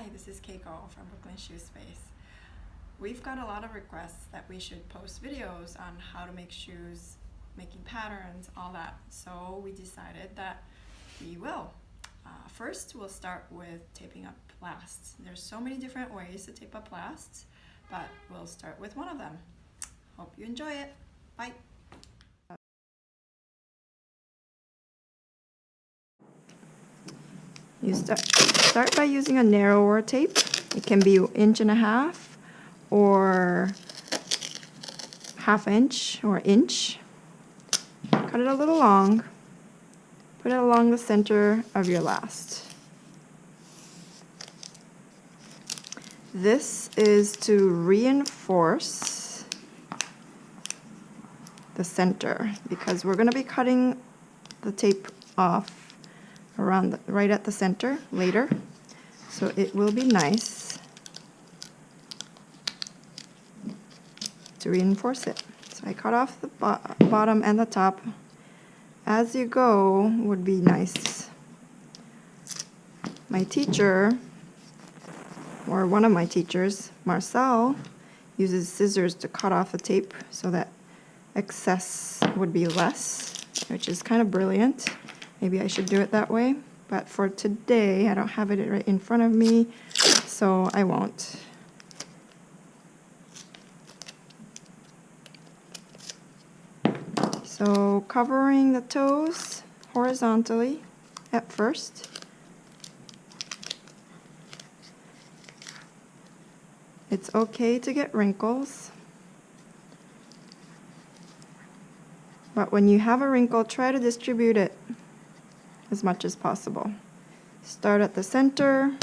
Hi, this is Keiko from Brooklyn Shoe Space. We've got a lot of requests that we should post videos on how to make shoes, making patterns, all that. So we decided that we will. First, we'll start with taping up lasts. There's so many different ways to tape up lasts, but we'll start with one of them. Hope you enjoy it. Bye. You start by using a narrower tape. It can be 1.5 inches or 1/2 inch or inch. Cut it a little long. Put it along the center of your last. This is to reinforce the center because we're going to be cutting the tape off around right at the center later, so it will be nice to reinforce it. So I cut off the bottom and the top. As you go would be nice. My teacher, or one of my teachers, Marcel, uses scissors to cut off the tape so that excess would be less, which is kind of brilliant. Maybe I should do it that way, but for today I don't have it right in front of me, so I won't. So covering the toes horizontally at first. It's okay to get wrinkles, but when you have a wrinkle, try to distribute it as much as possible. Start at the center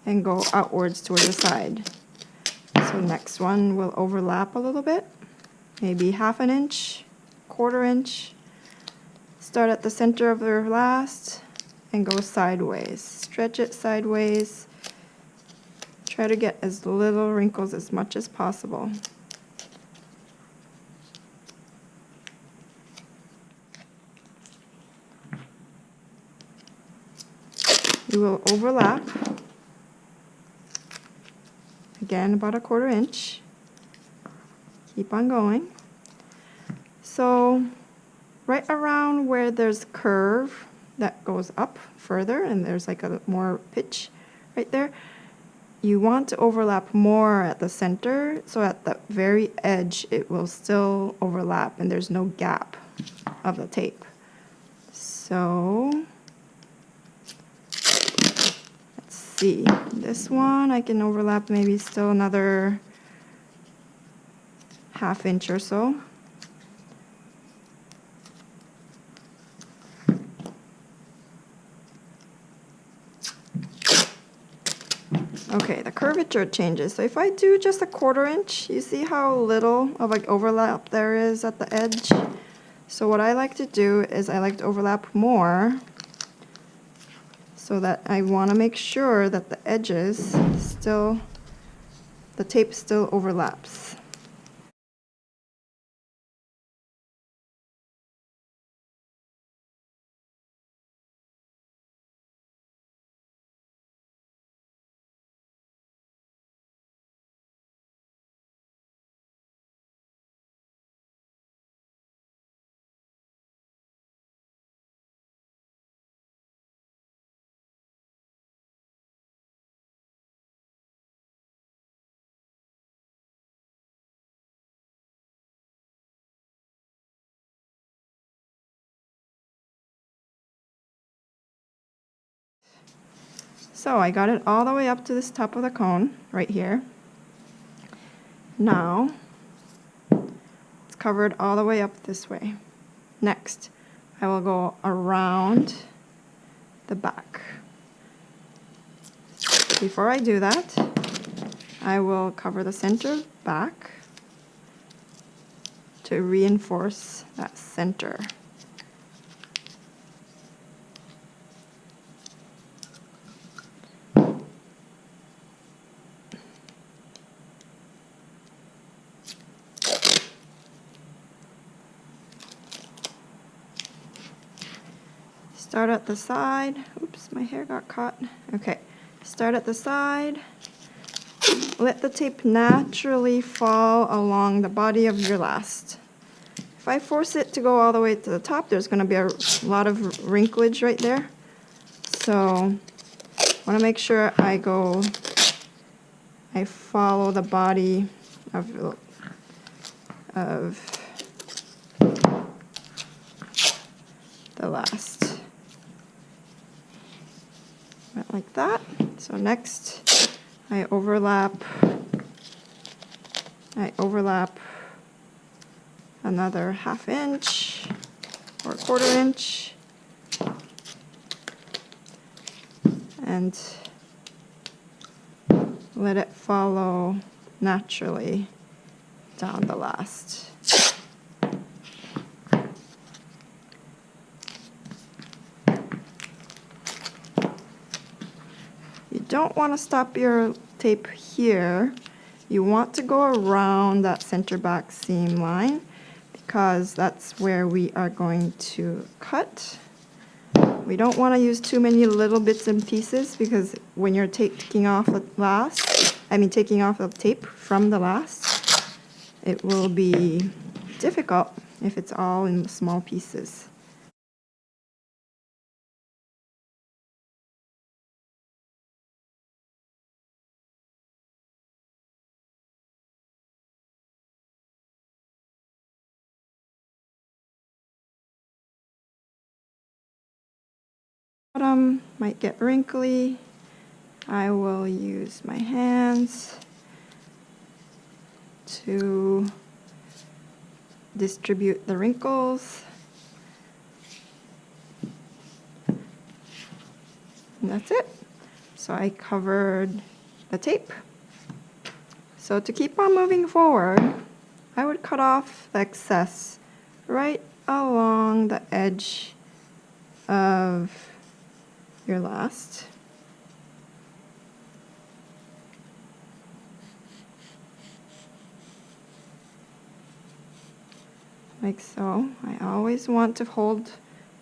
and go outwards toward the side. So next one will overlap a little bit, maybe 1/2 inch, 1/4 inch. Start at the center of your last and go sideways. Stretch it sideways. Try to get as little wrinkles as much as possible. You will overlap, again about 1/4 inch. Keep on going. So right around where there's a curve that goes up further and there's like a more pitch right there, you want to overlap more at the center, so at the very edge it will still overlap and there's no gap of the tape. So see, this one I can overlap maybe still another 1/2 inch or so. Okay, the curvature changes. So if I do just 1/4 inch, you see how little of an overlap there is at the edge? So what I like to do is I like to overlap more, so that I want to make sure that the edges still, the tape still overlaps. So I got it all the way up to this top of the cone right here. Now it's covered all the way up this way. Next, I will go around the back. Before I do that, I will cover the center back to reinforce that center. Start at the side. Oops, my hair got caught. Okay, Start at the side. Let the tape naturally fall along the body of your last. If I force it to go all the way to the top, there's going to be a lot of wrinklage right there. So I want to make sure I follow the body of the last. Like that. So next, I overlap another 1/2 inch or 1/4 inch, and let it follow naturally down the last. You don't want to stop your tape here. You want to go around that center back seam line because that's where we are going to cut. We don't want to use too many little bits and pieces because when you're taking off the tape from the last, it will be difficult if it's all in small pieces. Bottom might get wrinkly. I will use my hands to distribute the wrinkles. And that's it. So I covered the tape. So to keep on moving forward, I would cut off the excess right along the edge of your last. Like so. I always want to hold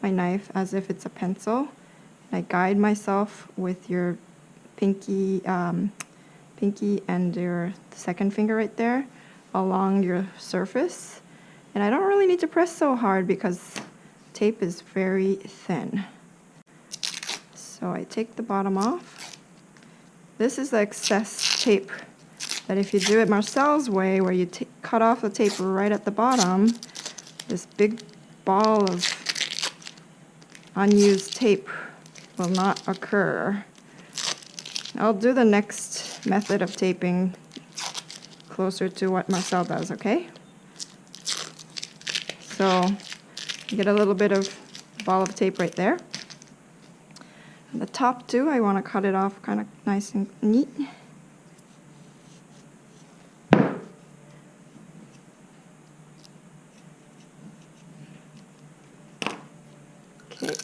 my knife as if it's a pencil. I guide myself with your pinky and your second finger right there along your surface. And I don't really need to press so hard because tape is very thin. So I take the bottom off. This is the excess tape that if you do it Marcel's way, where you cut off the tape right at the bottom, this big ball of unused tape will not occur. I'll do the next method of taping closer to what Marcel does, okay? So you get a little bit of ball of tape right there. And the top too, I want to cut it off kind of nice and neat. Okay.